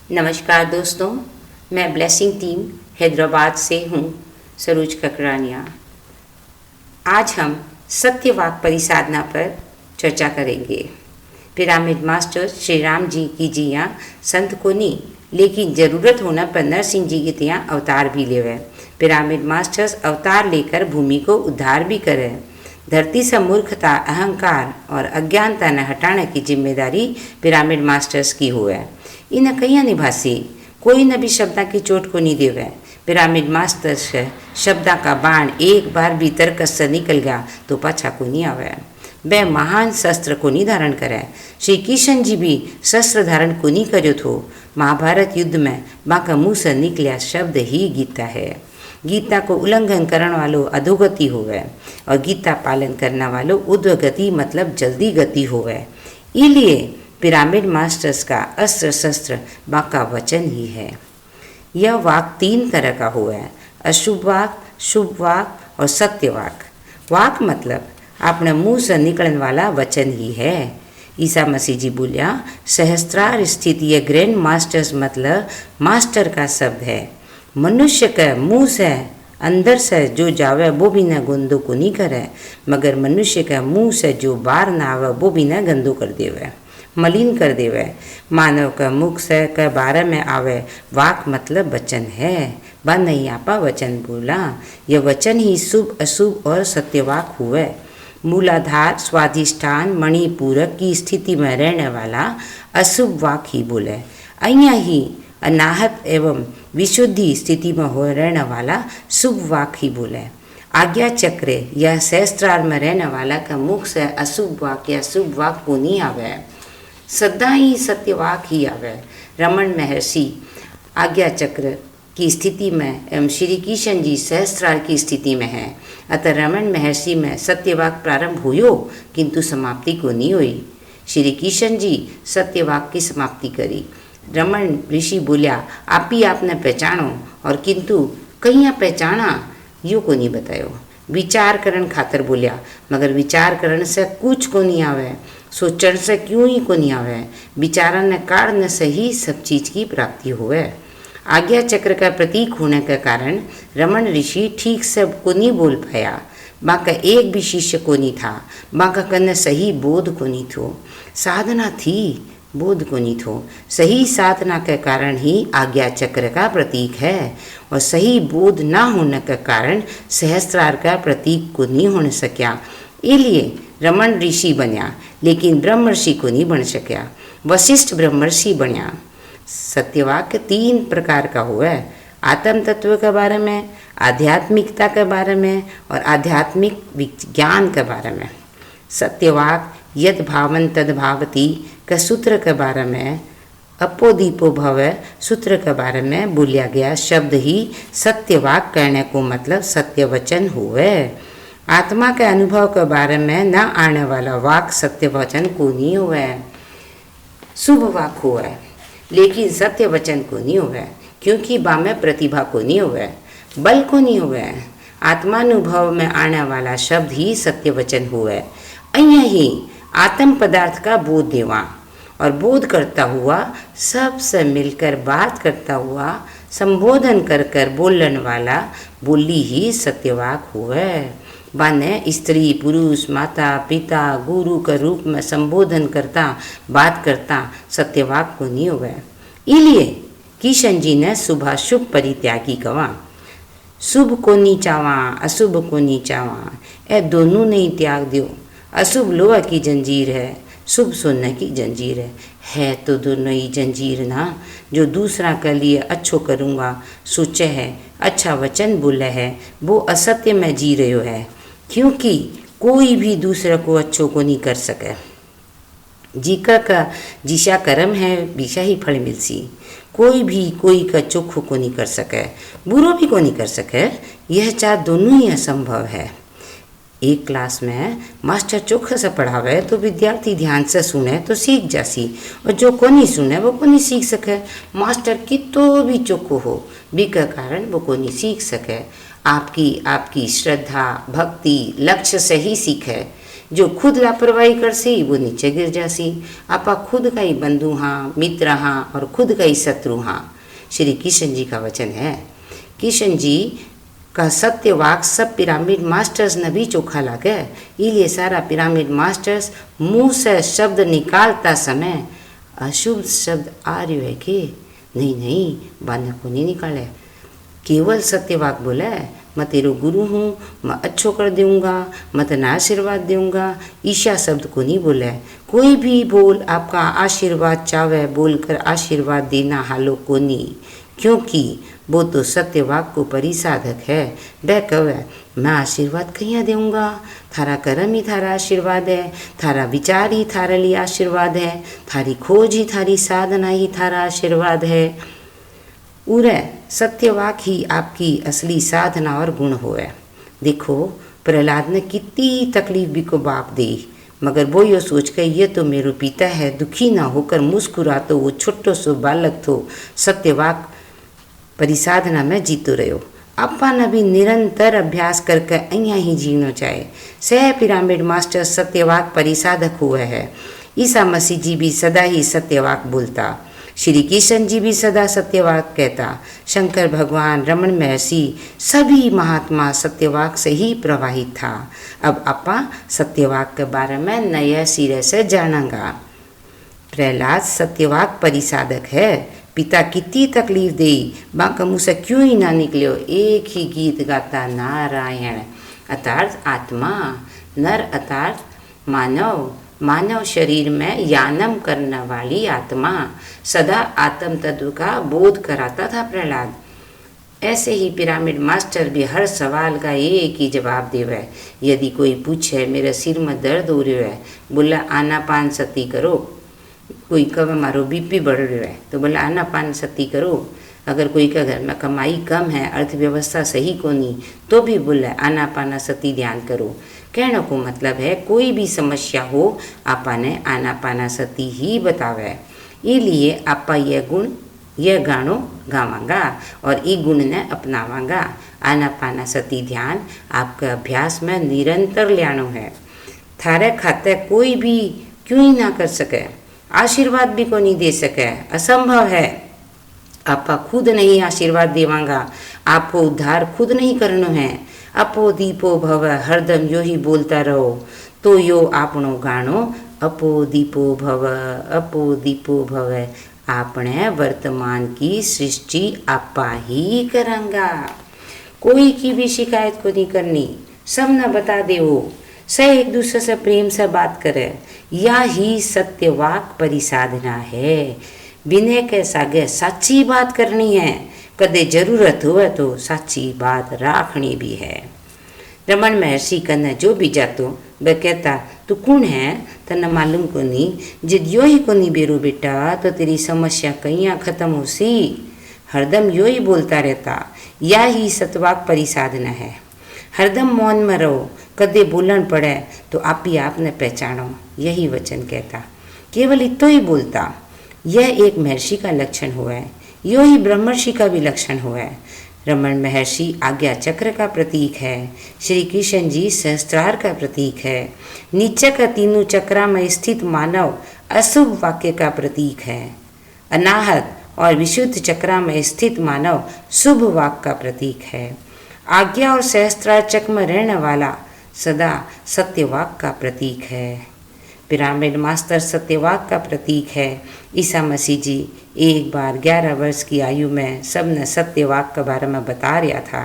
नमस्कार दोस्तों, मैं ब्लेसिंग टीम हैदराबाद से हूँ, सरोज ककरानिया। आज हम सत्यवाक परिसाधना पर चर्चा करेंगे। पिरामिड मास्टर श्री राम जी की जिया संत को नहीं, लेकिन ज़रूरत होना पर नरसिंह जी की तिया अवतार भी लेवे। पिरामिड मास्टर्स अवतार लेकर भूमि को उद्धार भी करे। धरती से मूर्खता, अहंकार और अज्ञानता न हटाने की जिम्मेदारी पिरामिड मास्टर्स की हुए। इन कई निभासी कोई न भी शब्दा की चोट को नहीं देवे। पिरामिड मास्टर्स शब्दा का बाण एक बार भीतर कस से निकल गया तो पाछा को नहीं आवे। वे महान शस्त्र को नहीं धारण करे। श्री किशन जी भी शस्त्र धारण को नहीं करो थो। महाभारत युद्ध में बाका मुँह से निकलिया शब्द ही गीता है। गीता को उल्लंघन करने वालों अधोगति होवे और गीता पालन करने वालों उद्वगति मतलब जल्दी गति होवे। इसलिए पिरामिड मास्टर्स का अस्त्र शस्त्र बाका वचन ही है। यह वाक 3 तरह का हुआ है: अशुभ वाक, शुभ वाक और सत्य वाक। वाक मतलब अपने मुंह से निकलने वाला वचन ही है। ईसा मसीह जी बोलिया, सहस्त्रार स्थित ये ग्रैंड मास्टर्स मतलब मास्टर का शब्द है। मनुष्य के मुंह से अंदर से जो जावे वो भी न गंदो को नहीं करे, मगर मनुष्य के मुंह से जो बाहर ना आवे वो भी न गंदो कर देवे, मलिन कर देवे। मानव का मुख से के बारे में आवे वाक मतलब वचन है। बा नहीं आपा वचन बोला, यह वचन ही शुभ अशुभ और सत्यवाक हुए। मूलाधार, स्वाधिष्ठान, मणिपूरक की स्थिति में रहने वाला अशुभ वाक ही बोले। अहिया ही अनाहत एवं विशुद्धि स्थिति में हो रहने वाला शुभ वाक ही बोले। आज्ञा चक्र या सहस्त्रार में रहने वाला का मुख से अशुभ वाक या शुभ वाक को नहीं आवे, सदा ही सत्यवाक ही आवे। रमन महर्षि आज्ञा चक्र की स्थिति में एवं श्री किशन जी सहस्त्रार की स्थिति में है। अतः रमन महर्षि में सत्यवाक प्रारंभ हुयो किंतु समाप्ति को नहीं हुई। श्री किशन जी सत्यवाक की समाप्ति करी। रमन ऋषि बोलिया, आप ही आपने पहचानो, और किंतु कहीं पहचाना यो को नहीं बतायो। विचार करण खातर बोलिया, मगर विचार करण से कुछ को नहीं आवे, सोचण से क्यों ही को नहीं आवे। विचारण कारण से ही सब चीज की प्राप्ति हुए। आज्ञा चक्र का प्रतीक होने के कारण रमन ऋषि ठीक से को नहीं बोल पाया। बाका एक भी शिष्य को नहीं था, बाका कन्ने सही बोध को नहीं थो। साधना थी, बोध को नहीं थो। सही साधना के कारण ही आज्ञा चक्र का प्रतीक है, और सही बोध ना होने के कारण सहस्त्रार का प्रतीक को नहीं होने सक्या। इसलिए रमन ऋषि बन्या, लेकिन ब्रह्मर्षि को नहीं बन सक्या। वशिष्ठ ब्रह्मर्षि बन्या। सत्यवाक 3 प्रकार का हुआ है: आत्म तत्व के बारे में, आध्यात्मिकता के बारे में और आध्यात्मिक विज्ञान के बारे में। सत्यवाक यद भावन तद भावती का सूत्र के बारे में, अपोदीपो भव सूत्र के बारे में बोलिया गया शब्द ही सत्यवाक कहने को मतलब सत्य वचन हुए। आत्मा के अनुभव के बारे में न आने वाला वाक सत्य वचन को नहीं हुआ। शुभ वाक हुआ, लेकिन सत्य वचन को नहीं हुआ, क्योंकि बा में प्रतिभा को नहीं हुआ, बल को नहीं हुआ। आत्मानुभव में आने वाला शब्द ही सत्य वचन हुआ। अहिया ही आत्म पदार्थ का बोध देवा और बोध करता हुआ, सबसे मिलकर बात करता हुआ, संबोधन कर कर बोलन वाला बोली ही सत्यवाक हुआ। बाने स्त्री, पुरुष, माता, पिता, गुरु के रूप में संबोधन करता, बात करता सत्यवाक को नहीं हुआ। इसलिए किशन जी ने शुभाशुभ परित्यागी कहा। शुभ को नहीं चावा, अशुभ को नहीं चावा, ए दोनों नहीं त्याग दो। अशुभ लोहा की जंजीर है, शुभ सोने की जंजीर है तो दोनों ही जंजीर ना। जो दूसरा के लिए अच्छो करूँगा सोचे है, अच्छा वचन बोले है, वो असत्य में जी रहे है, क्योंकि कोई भी दूसरे को अच्छो को नहीं कर सके। जीका का जिशा कर्म है विशा ही फल मिलसी। कोई भी कोई का चोखो को नहीं कर सके, बुरो भी को नहीं कर सके। यह चार दोनों ही असंभव है। एक क्लास में मास्टर चोखे से पढ़ावे तो विद्यार्थी ध्यान से सुने तो सीख जासी, और जो को नहीं सुने वो को नहीं सीख सके। मास्टर की तो भी चोखो हो भी के कारण वो को नहीं सीख सके। आपकी श्रद्धा भक्ति लक्ष्य से ही सीखे। जो खुद लापरवाही करसी वो नीचे गिर जासी। आपा खुद का ही बंधु हाँ, मित्र हाँ और खुद का ही शत्रु हाँ। श्री किशन जी का वचन है। किशन जी का सत्य वाक सब पिरामिड मास्टर्स ने भी चोखा लागे। इसलिए सारा पिरामिड मास्टर्स मुंह से शब्द निकालता समय अशुभ शब्द आ रही है कि नहीं बाने को नहीं निकाले, केवल सत्यवाक बोले मैं तेरो गुरु हूँ, मैं अच्छो कर दूंगा, मैं तेना आशीर्वाद दूंगा, ईशा शब्द को नहीं बोले। कोई भी बोल आपका आशीर्वाद चावे बोलकर आशीर्वाद देना हालो को नहीं, क्योंकि वो तो सत्यवाक को परिसाधक है। वह कहे मैं आशीर्वाद कहीं दूंगा, थारा कर्म ही थारा आशीर्वाद है, थारा विचार ही थारे लिए आशीर्वाद है, थारी खोज ही थारी साधना ही थारा आशीर्वाद है। उरे सत्यवाक ही आपकी असली साधना और गुण होए। देखो प्रहलाद ने कितनी तकलीफ भी को बाप दी, मगर वो यो सोच कर ये तो मेरो पिता है, दुखी ना होकर मुस्कुरा तो वो छोटो सो बालक थो सत्यवाक परिसाधना में जीतो रहो। आपा ने भी निरंतर अभ्यास करके अहियाँ ही जीवनो चाहे। सह पिरामिड मास्टर सत्यवाक परिसाधक हुए है। ईसा मसीह जी भी सदा ही सत्यवाक बोलता, श्री किशन जी भी सदा सत्यवाक कहता, शंकर भगवान, रमन महर्षि सभी महात्मा सत्यवाक से ही प्रवाहित था। अब आपा सत्यवाक के बारे में नए सिरे से जानेंगा। प्रहलाद सत्यवाक परिसाधक है। पिता कितनी तकलीफ दी, बाका मुँह से क्यों ही ना निकलो, एक ही गीत गाता नारायण अर्थात आत्मा, नर अर्थात मानव, मानव शरीर में यानम करने वाली आत्मा, सदा आत्म तत्व का बोध कराता था प्रहलाद। ऐसे ही पिरामिड मास्टर भी हर सवाल का एक ही जवाब देवे। यदि कोई पूछे मेरे सिर में दर्द हो रहा है, बोला आनापान सती करो। कोई कहे मारो बीपी बढ़ रहा है तो बोला आनापान सती करो। अगर कोई का घर में कमाई कम है, अर्थव्यवस्था सही को नहीं, तो भी बोला आनापाना सती ध्यान करो। कहने को मतलब है कोई भी समस्या हो आपा ने आनापाना सती ही बतावे। इसलिए आपा यह गानो गावांगा और ई गुण ने अपनावांगा। आनापाना सती ध्यान आपके अभ्यास में निरंतर लियानो है। थारे खाते कोई भी क्यों ही ना कर सके, आशीर्वाद भी को नहीं दे सके, असंभव है। आपा खुद नहीं आशीर्वाद देवांगा, आपको उद्धार खुद नहीं करनो है। अपो दीपो भव हरदम यो ही बोलता रहो, तो यो आपनो गानो अपो दीपो भव, अपो दीपो भव। आपने वर्तमान की सृष्टि आपा ही करांगा। कोई की भी शिकायत को नहीं करनी, सब न बता दे वो से एक दूसरे से प्रेम से बात करे। या ही सत्यवाक परिसाधना है। विनय के सागे साची बात करनी है, कदे जरूरत हो तो साची बात राखनी भी है। रमन महर्षि कन्ने जो भी जातो वह कहता तू कौन है, तन्ने मालूम को नहीं, जिद यो ही को नहीं बेरू बेटा तो तेरी समस्या कहीं खत्म हो सी। हरदम यो ही बोलता रहता। या ही सत्यवाक परिसाधना है। हरदम मौन में रहो, कदे बोलन पड़े तो आप ही आपने पहचानो, यही वचन कहता। केवल इतो ही बोलता। यह एक महर्षि का लक्षण हुआ है, यो ही ब्रह्मर्षि का भी लक्षण हुआ है। रमन महर्षि आज्ञा चक्र का प्रतीक है, श्री कृष्ण जी सहस्त्रार का प्रतीक है। नीचे का तीनों चक्रा में स्थित मानव अशुभ वाक्य का प्रतीक है। अनाहत और विशुद्ध चक्रा में स्थित मानव शुभ वाक्य का प्रतीक है। आज्ञा और सहस्त्रार चक्र में रहने वाला सदा सत्यवाक का प्रतीक है। पिरामिड मास्टर सत्यवाक का प्रतीक है। ईसा मसीह जी एक बार 11 वर्ष की आयु में सबने सत्यवाक के बारे में बता रहा था।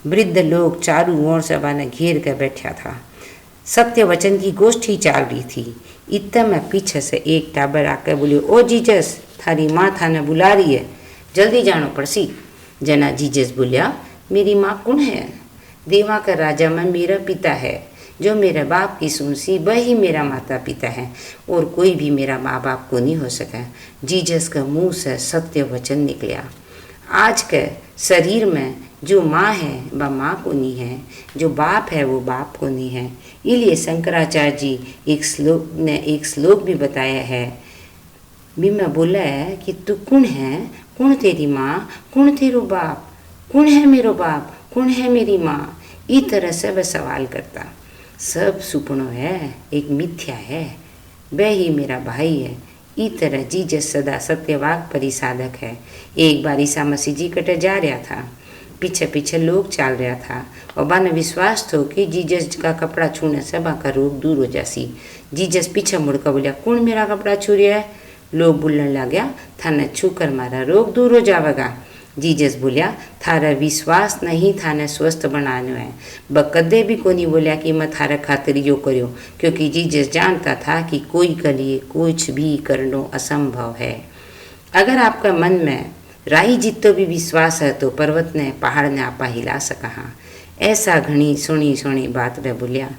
वृद्ध लोग चारों ओर सभा ने घेर कर बैठा था। सत्य वचन की गोष्ठी चल रही थी। इतने में पीछे से एक टाबर आकर बोले, ओ जीजस, थारी माँ थाने बुला रही है, जल्दी जानो पड़सी। जना जीजस बोलिया, मेरी माँ कौन है? देवा का राजा में मेरा पिता है, जो मेरे बाप की सुनसी वही मेरा माता पिता है, और कोई भी मेरा माँ बाप को नहीं हो सका। जीजस का मुंह से सत्य वचन निकला। आज के शरीर में जो माँ है वह माँ को नहीं है, जो बाप है वो बाप को नहीं है। इसलिए शंकराचार्य जी एक श्लोक भी बताया है। मैं बोला है कि तू कौन है, कौन तेरी माँ, कौन तेरो बाप, कौन है मेरो बाप, कौन है मेरी माँ। इस तरह से वह सवाल करता। सब सुपनो है, एक मिथ्या है, वह ही मेरा भाई है। ई तरह जीजस सदा सत्यवाक परिसाधक है। एक बार ईसा मसीह जी कटे जा रहा था, पीछे पीछे लोग चाल रहा था और बाने विश्वास थो कि जीजस का कपड़ा छूने से बा का रोग दूर हो जासी। जीजस पीछे मुड़कर बोलिया, कौन मेरा कपड़ा छू रहा है? लोग बोलने लग गया, थाने छू कर मारा रोग दूर हो जाएगा। जीजस बोलिया, थारा विश्वास नहीं थाने स्वस्थ बनाने है। ब कदे भी को नहीं बोलिया कि मैं थारे खातिर यो करो, क्योंकि जीजस जानता था कि कोई के लिए कुछ भी करना असंभव है। अगर आपका मन में राई जितो भी विश्वास है तो पर्वत ने पहाड़ ने आपा हिला सका। हाँ, ऐसा घनी सुनी सुनी बात वे बोलिया,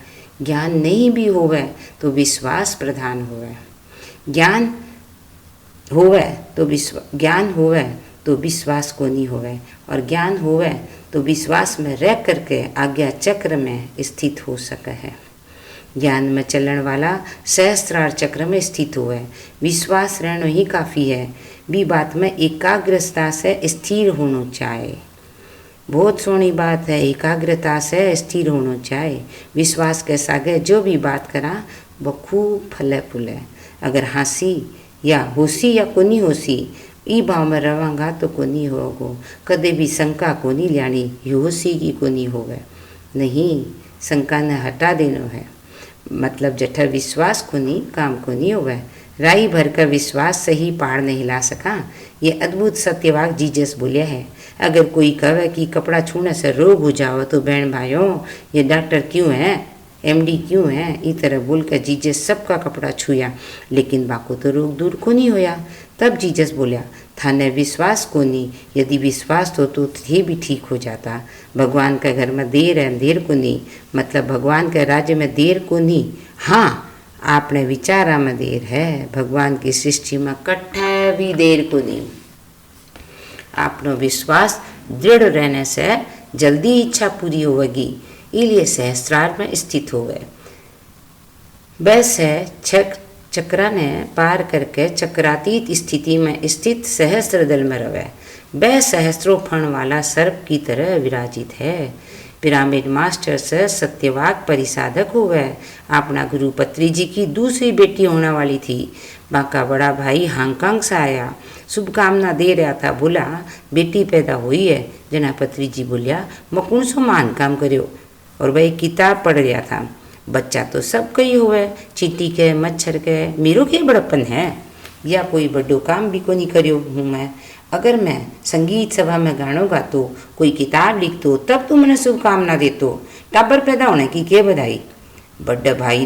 ज्ञान नहीं भी होवे तो विश्वास प्रधान होवे। ज्ञान होवे तो विश्वास को नहीं होवे, और ज्ञान होवे तो विश्वास में रह करके आज्ञा चक्र में स्थित हो सके है। ज्ञान में चलने वाला सहस्त्रार चक्र में स्थित हुए। विश्वास रहना ही काफ़ी है। भी बात में एकाग्रता से स्थिर होना चाहिए। बहुत सोहनी बात है, एकाग्रता से स्थिर होना चाहिए। विश्वास के सागे जो भी बात करा वो खूब फले फूले। अगर हंसी या होशी या कोनी होशी ई भाव में रवांगा तो कोनी होगो। कदे भी शंका कोनी लियानी, होशी की कोनी होवे। नहीं, शंका ने हटा देना है। मतलब जठा विश्वास को नहीं काम को नहीं होवे। राई भर का विश्वास से ही पहाड़ नहीं हिला सका। ये अद्भुत सत्यवाक जीजस बोलिया है। अगर कोई कहे कि कपड़ा छूने से रोग हो जाओ तो बहन भाइयों, ये डॉक्टर क्यों है, एमडी क्यों है, इस तरह बोल कर जीजस सबका कपड़ा छुया, लेकिन बाको तो रोग दूर को नहीं होया। तब जीजस बोलिया, थाने विश्वास को नहीं, यदि विश्वास तो ये भी ठीक हो जाता। भगवान के घर में देर है, अंधेर को नहीं। मतलब भगवान के राज्य में देर को नहीं। हाँ, आपने विचारा में देर है, भगवान की सृष्टि में कट्ठा भी देर को नहीं। आपनो विश्वास दृढ़ रहने से जल्दी इच्छा पूरी होगी। इसलिए सहस्त्रार में स्थित हो गए। वैसे चक्रा ने पार करके चक्रातीत स्थिति में स्थित सहस्त्र दल में रवे। वह सहस्त्रों फण वाला सर्प की तरह विराजित है। पिरामिड मास्टर से सत्यवाक परिसाधक हो गए। अपना गुरु पत्री जी की दूसरी बेटी होने वाली थी। बाका बड़ा भाई हांगकांग से आया, शुभकामना दे रहा था। बोला, बेटी पैदा हुई है। जना पत्री जी बोलिया, मैं कौन सो मान काम करो, और वही किताब पढ़ रहा था। बच्चा तो सब कई हुए, चींटी के, मच्छर के, मेरो के बड़प्पन है, या कोई बड़ो काम भी को नहीं करियो हूँ मैं। अगर मैं संगीत सभा में गानों गातो, कोई किताब लिखतो, तब तो मैंने शुभकामना देतो। टाबर पैदा होने की के बधाई। बड़े भाई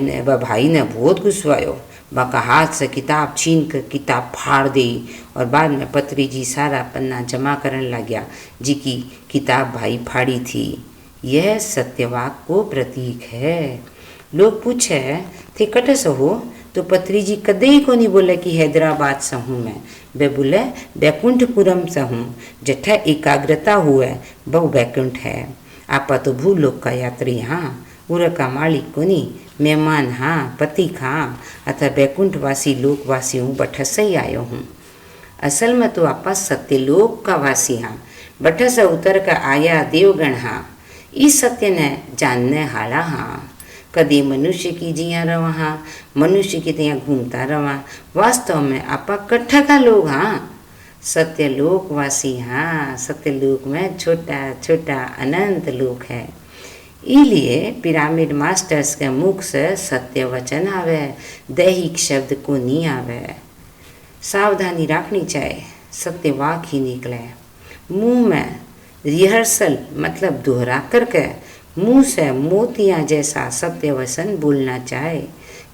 ने बहुत गुस्सायो। बाका हाथ से किताब छीन कर किताब फाड़ दी, और बाद में पत्री जी सारा पन्ना जमा करने लग गया, जी की किताब भाई फाड़ी थी। यह सत्यवाक को प्रतीक है। लोग पूछे थे कटे से हो, तो पत्री जी कदे ही को नहीं बोले कि हैदराबाद से हूँ मैं। वे बोले बैकुंठपुरम से हूँ। जठा एकाग्रता हुए बहु बैकुंठ है। आपा तो भूलोक का यात्री हाँ, उर का मालिक को नहीं, मेहमान हाँ, पति हाँ, अतः बैकुंठवासी लोकवासी हूँ, बठ से ही आयो हूँ। असल में तो आपा सत्यलोक का वासी हाँ, बठ से उतर कर आया देवगण हाँ। इस सत्य ने जानने हाला हाँ। कदी मनुष्य की जिया रवा हाँ, मनुष्य की तिया घूमता रवा। वास्तव में आपा कट्ठा का लोग हाँ, सत्यलोकवासी हाँ। सत्यलोक में छोटा छोटा अनंत लोक है। इसलिए पिरामिड मास्टर्स के मुख से सत्य वचन आवे, दैहिक शब्द को नहीं आवे। सावधानी रखनी चाहिए, सत्य वाक ही निकले। मुंह में रिहर्सल मतलब दोहरा करके मुंह से मोतियां जैसा सत्य वचन बोलना चाहे।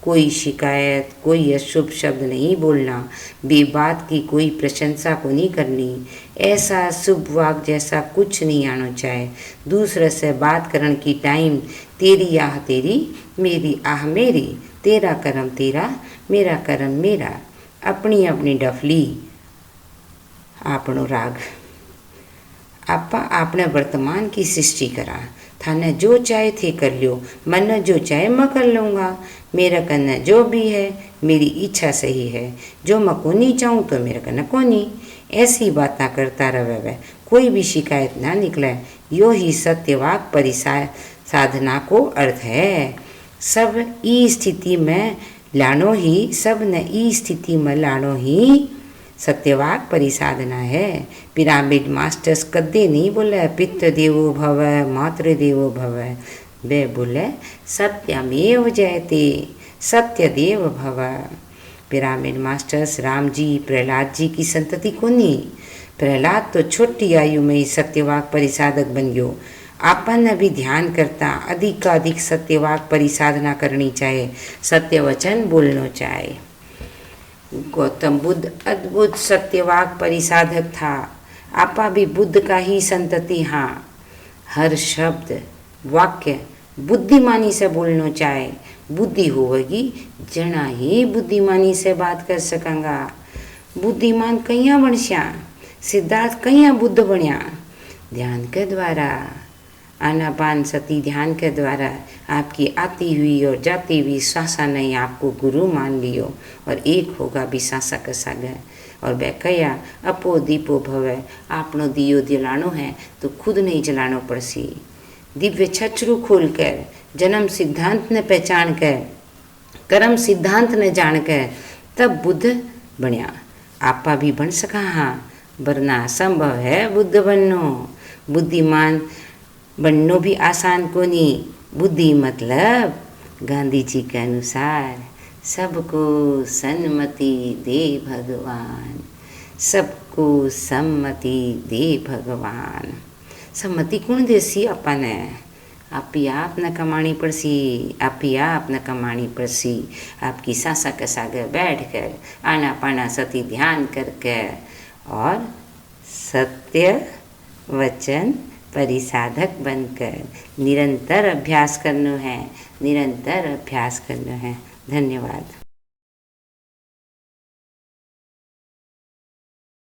कोई शिकायत, कोई अशुभ शब्द नहीं बोलना, बेबात की कोई प्रशंसा को नहीं करनी। ऐसा शुभ वाक जैसा कुछ नहीं आना चाहे। दूसरे से बात करने की टाइम तेरी आह तेरी, मेरी आह मेरी, तेरा कर्म तेरा, मेरा कर्म मेरा, अपनी अपनी डफली आपनो राग। आपा आपने वर्तमान की सृष्टि करा। थाने जो चाहे थे कर लियो, मन जो चाहे मैं कर लूँगा। मेरा करना जो भी है मेरी इच्छा से ही है। जो मैं को नहीं चाहूँ तो मेरा करना को नहीं। ऐसी बातें करता रहे वह, कोई भी शिकायत ना निकले। यो ही सत्यवाक परिसाधना को अर्थ है। सब ई स्थिति में लानो ही, सब न ई स्थिति में लानो ही सत्यवाक परिसाधना है। पिरामिड मास्टर्स कदे नहीं बोले पितृ देवो भव मातृ देवो भव, वे बोले सत्यमेव जयते, सत्य देव भव। पिरामिड मास्टर्स राम जी प्रहलाद जी की संतति को नहीं। प्रहलाद तो छोटी आयु में ही सत्यवाक परिसाधक बन गयो। आपन भी ध्यान करता अधिक का अधिक सत्यवाक परिसाधना करनी चाहिए, सत्य वचन बोलना चाहिए। गौतम बुद्ध अद्भुत सत्यवाक परिसाधक था। आपा भी बुद्ध का ही संतति। हाँ, हर शब्द वाक्य बुद्धिमानी से बोलना चाहिए। बुद्धि होगी जना ही बुद्धिमानी से बात कर सकेंगा। बुद्धिमान कहिया बनस्या, सिद्धार्थ कहिया बुद्ध बनिया? ध्यान के द्वारा, आनापान सती ध्यान के द्वारा आपकी आती हुई और जाती हुई श्वासा ने आपको गुरु मान लियो और एक होगा भी सांसा का सागर। और वह कया अपो दीपो भवे, आपनो दियो जलानो है तो खुद नहीं जलानो पड़सी। दिव्य छचरू खोल कर, जन्म सिद्धांत ने पहचान कर, कर्म सिद्धांत ने जान कर तब बुद्ध बनिया। आपा भी बन सका। हाँ, वरना संभव है बुद्ध बननो। बुद्धिमान बननो भी आसान को नहीं। बुद्धि मतलब गांधी जी के अनुसार सबको सन्मति दे भगवान, सबको सम्मति दे भगवान। सम्मति कौन देसी? अपन है। आप न कमानी पड़सी, आप न कमानी पड़सी। आपकी सांसा के सागर बैठ कर आना पाना सती ध्यान करके और सत्य वचन परिसाधक बनकर निरंतर अभ्यास करना है, निरंतर अभ्यास करना है। धन्यवाद।